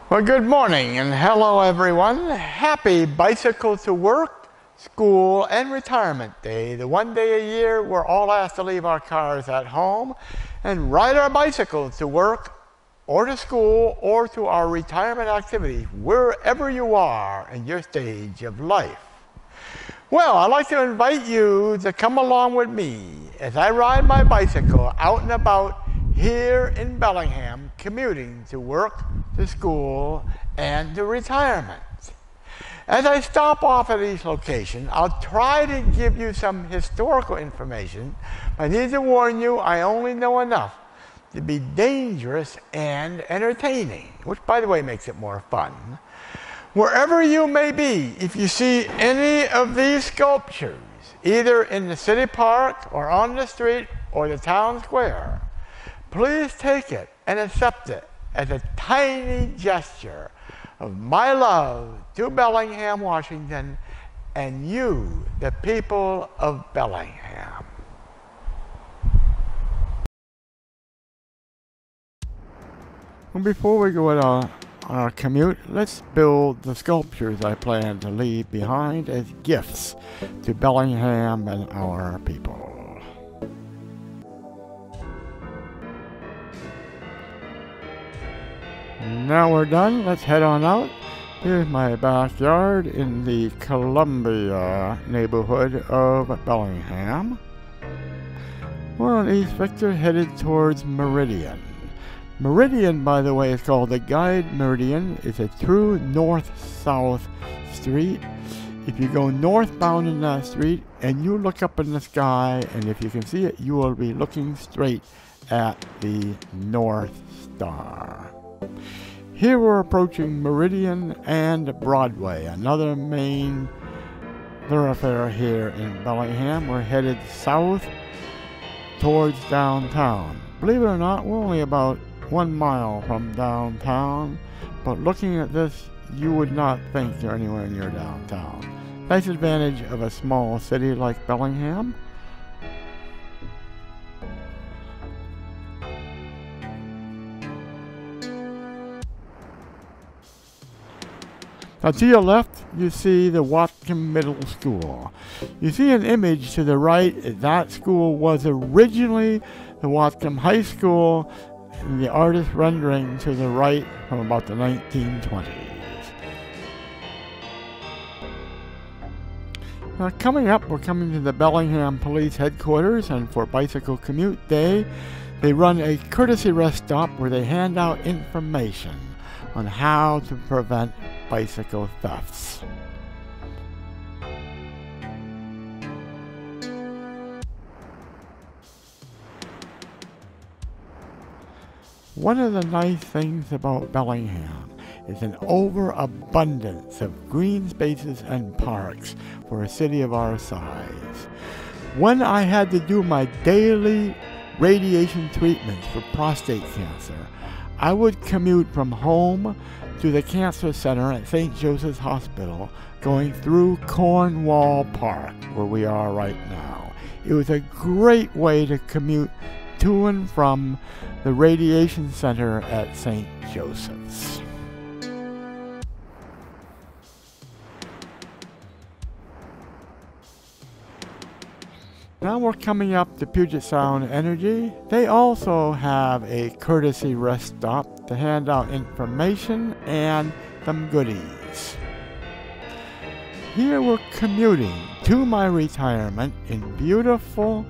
Well, good morning and hello everyone. Happy Bicycle to Work, School, and Retirement Day, the one day a year we're all asked to leave our cars at home and ride our bicycles to work or to school or to our retirement activities, wherever you are in your stage of life. Well, I'd like to invite you to come along with me as I ride my bicycle out and about here in Bellingham, commuting to work, to school, and to retirement. As I stop off at each location, I'll try to give you some historical information, but I need to warn you I only know enough to be dangerous and entertaining, which by the way makes it more fun. Wherever you may be, if you see any of these sculptures, either in the city park or on the street or the town square, please take it and accept it as a tiny gesture of my love to Bellingham, Washington, and you, the people of Bellingham. Well, before we go on our commute, let's build the sculptures I plan to leave behind as gifts to Bellingham and our people. Now we're done, let's head on out. Here's my backyard in the Columbia neighborhood of Bellingham. We're on East Victor headed towards Meridian. Meridian, by the way, is called the Guide Meridian. It's a true north-south street. If you go northbound in that street and you look up in the sky, and if you can see it, you will be looking straight at the North Star. Here we're approaching Meridian and Broadway, another main thoroughfare here in Bellingham. We're headed south towards downtown. Believe it or not, we're only about 1 mile from downtown, but looking at this, you would not think you're anywhere near downtown. Nice advantage of a small city like Bellingham. Now to your left, you see the Watcom Middle School. You see an image to the right. That school was originally the Watcom High School, and the artist rendering to the right from about the 1920s. Now coming up, we're coming to the Bellingham Police Headquarters, and for Bicycle Commute Day, they run a courtesy rest stop where they hand out information on how to prevent bicycle thefts. One of the nice things about Bellingham is an overabundance of green spaces and parks for a city of our size. When I had to do my daily radiation treatments for prostate cancer, I would commute from home to the cancer center at St. Joseph's Hospital, going through Cornwall Park, where we are right now. It was a great way to commute to and from the radiation center at St. Joseph's. Now we're coming up to Puget Sound Energy. They also have a courtesy rest stop to hand out information and some goodies. Here we're commuting to my retirement in beautiful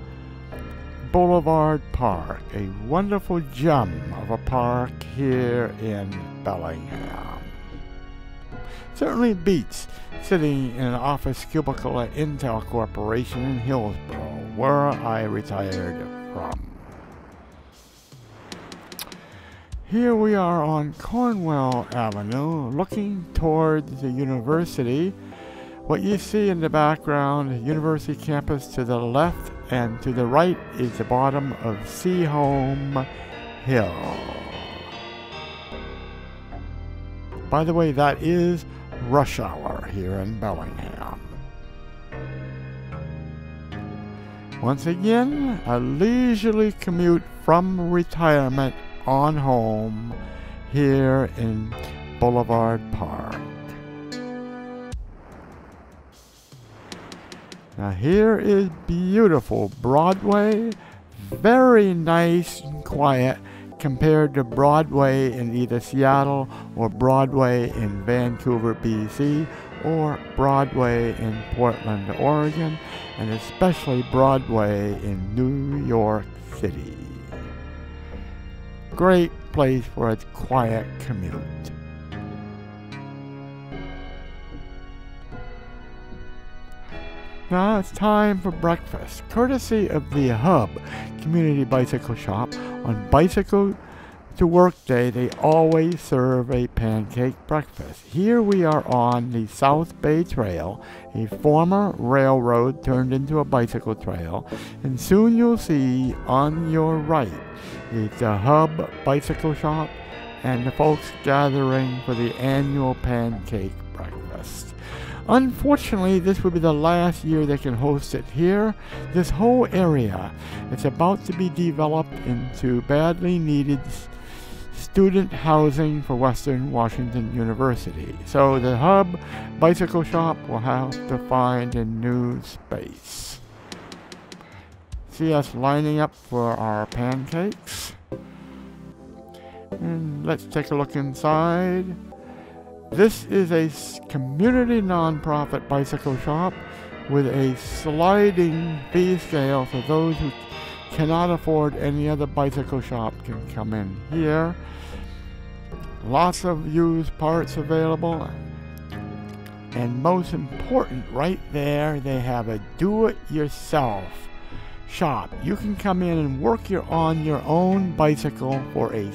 Boulevard Park, a wonderful gem of a park here in Bellingham. Certainly beats sitting in an office cubicle at Intel Corporation in Hillsborough, where I retired from. Here we are on Cornwall Avenue, looking towards the university. What you see in the background, University campus to the left, and to the right is the bottom of Seaholm Hill. By the way, that is rush hour here in Bellingham. Once again, a leisurely commute from retirement on home here in Boulevard Park. Now here is beautiful Broadway, very nice and quiet compared to Broadway in either Seattle or Broadway in Vancouver, BC, or Broadway in Portland, Oregon, and especially Broadway in New York City. Great place for a quiet commute. Now it's time for breakfast, courtesy of the Hub Community Bicycle Shop. On Bicycle to Work Day, they always serve a pancake breakfast. Here we are on the South Bay Trail, a former railroad turned into a bicycle trail, and soon you'll see on your right is the Hub Bicycle Shop and the folks gathering for the annual pancake breakfast. Unfortunately, this will be the last year they can host it here. This whole area is about to be developed into badly needed student housing for Western Washington University. So the Hub Bicycle Shop will have to find a new space. See us lining up for our pancakes. And let's take a look inside. This is a community nonprofit bicycle shop with a sliding fee scale, so those who cannot afford any other bicycle shop can come in here. Lots of used parts available, and most important, right there they have a do-it-yourself shop. You can come in and work on your own bicycle for a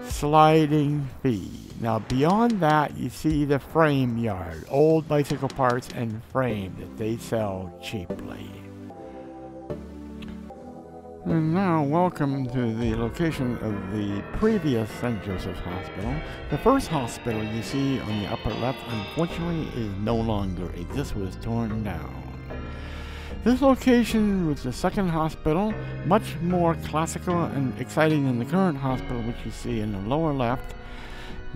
sliding fee. Now beyond that, you see the frame yard, old bicycle parts and frame that they sell cheaply. And now welcome to the location of the previous St. Joseph's Hospital. The first hospital you see on the upper left unfortunately is no longer exists, was torn down. This location was the second hospital, much more classical and exciting than the current hospital, which you see in the lower left.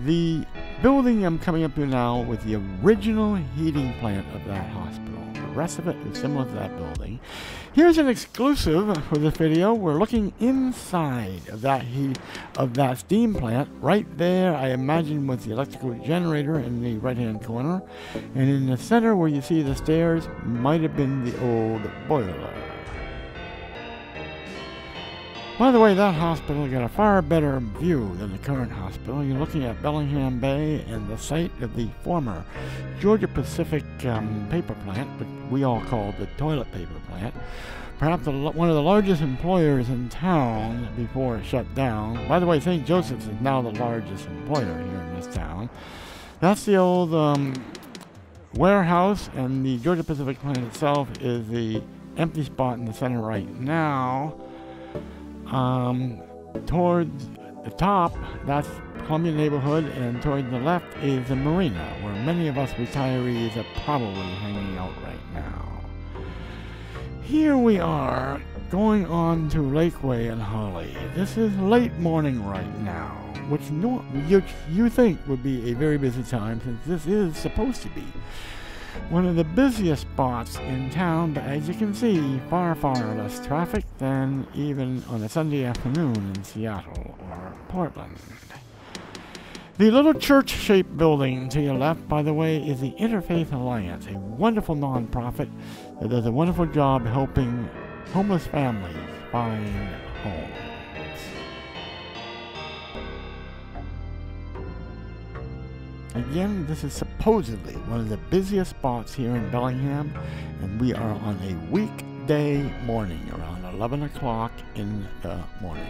The building I'm coming up to now was the original heating plant of that hospital. The rest of it is similar to that building. Here's an exclusive for this video. We're looking inside of that steam plant. Right there, I imagine, was the electrical generator in the right-hand corner. And in the center where you see the stairs might have been the old boiler. By the way, that hospital got a far better view than the current hospital. You're looking at Bellingham Bay and the site of the former Georgia Pacific paper plant, which we all call the toilet paper plant. Perhaps one of the largest employers in town before it shut down. By the way, St. Joseph's is now the largest employer here in this town. That's the old warehouse, and the Georgia Pacific plant itself is the empty spot in the center right now. Towards the top, that's Columbia neighborhood, and toward the left is the marina, where many of us retirees are probably hanging out right now. Here we are, going on to Lakeway and Holly. This is late morning right now, which you think would be a very busy time, since this is supposed to be one of the busiest spots in town, but as you can see, far less traffic than even on a Sunday afternoon in Seattle or Portland. The little church-shaped building to your left, by the way, is the Interfaith Alliance, a wonderful nonprofit that does a wonderful job helping homeless families find homes. Again, this is supposedly one of the busiest spots here in Bellingham, and we are on a weekday morning around 11 o'clock in the morning.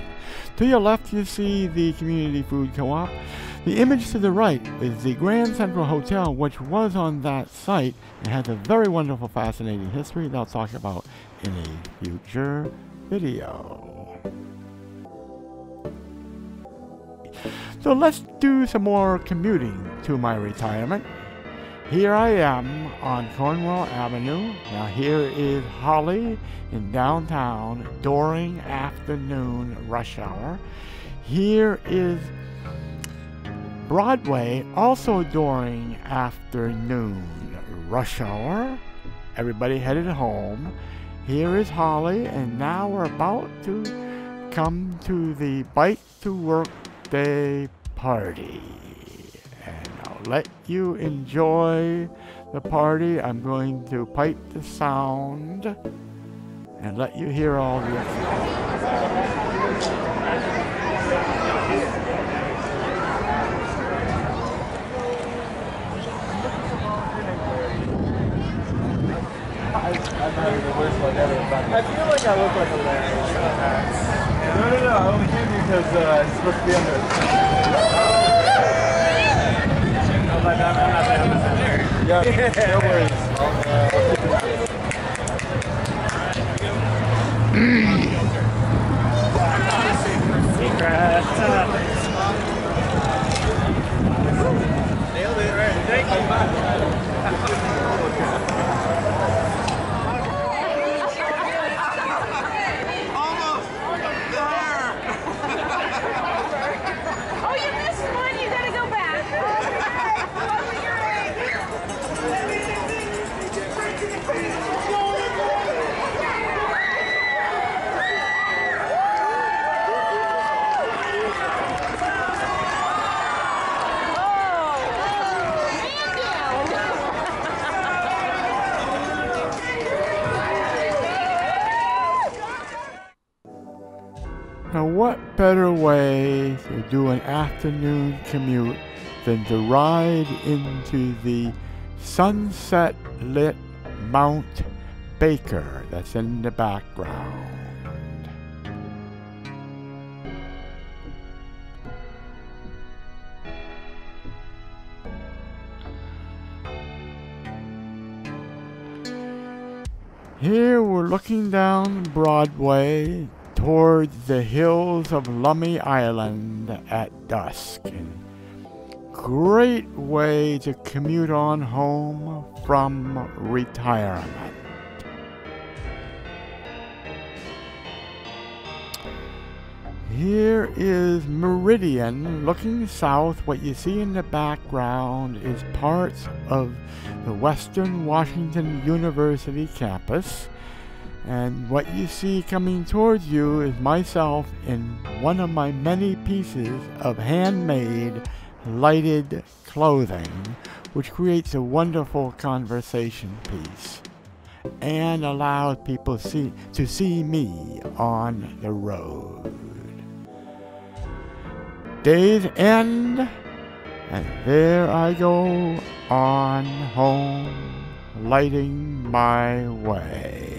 To your left, you see the Community Food Co-op. The image to the right is the Grand Central Hotel, which was on that site and has a very wonderful, fascinating history that I'll talk about in a future video. So let's do some more commuting to my retirement. Here I am on Cornwall Avenue. Now here is Holly in downtown during afternoon rush hour. Here is Broadway also during afternoon rush hour. Everybody headed home. Here is Holly, and now we're about to come to the Bike to Work Day party. And I'll let you enjoy the party. I'm going to pipe the sound and let you hear all the I'm having the worst luck ever. I feel like I look like a Larry. No. I only came here because it's supposed to be under. Yeah, no worries. Nailed it, right? Thank you. Now, what better way to do an afternoon commute than to ride into the sunset-lit Mount Baker that's in the background. Here we're looking down Broadway towards the hills of Lummi Island at dusk. And great way to commute on home from retirement. Here is Meridian looking south. What you see in the background is parts of the Western Washington University campus. And what you see coming towards you is myself in one of my many pieces of handmade lighted clothing, which creates a wonderful conversation piece and allows people to see me on the road. Days end, and there I go on home, lighting my way.